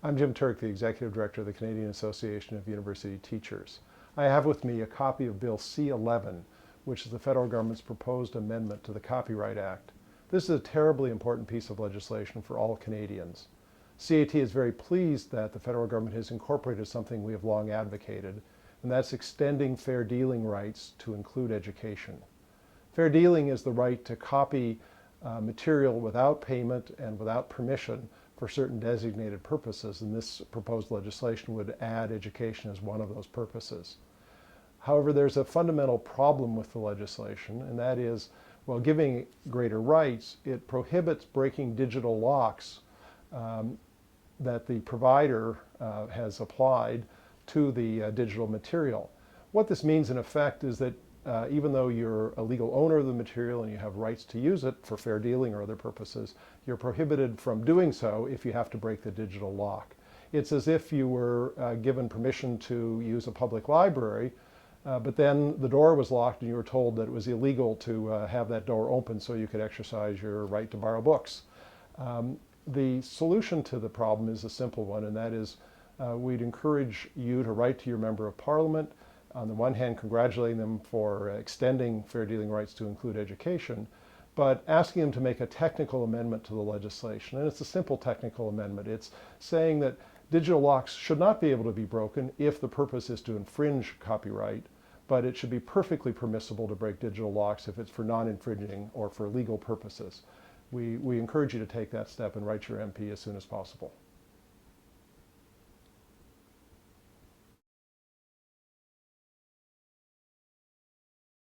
I'm Jim Turk, the Executive Director of the Canadian Association of University Teachers. I have with me a copy of Bill C-11, which is the federal government's proposed amendment to the Copyright Act. This is a terribly important piece of legislation for all Canadians. CAT is very pleased that the federal government has incorporated something we have long advocated, and that's extending fair dealing rights to include education. Fair dealing is the right to copy material without payment and without permission for certain designated purposes, and this proposed legislation would add education as one of those purposes. However, there's a fundamental problem with the legislation, and that is, while giving greater rights, it prohibits breaking digital locks that the provider has applied to the digital material. What this means in effect is that even though you're a legal owner of the material and you have rights to use it for fair dealing or other purposes, you're prohibited from doing so if you have to break the digital lock. It's as if you were given permission to use a public library, but then the door was locked and you were told that it was illegal to have that door open so you could exercise your right to borrow books. The solution to the problem is a simple one, and that is we'd encourage you to write to your Member of Parliament, on the one hand congratulating them for extending fair dealing rights to include education, but asking them to make a technical amendment to the legislation. And it's a simple technical amendment. It's saying that digital locks should not be able to be broken if the purpose is to infringe copyright, but it should be perfectly permissible to break digital locks if it's for non-infringing or for legal purposes. We encourage you to take that step and write your MP as soon as possible.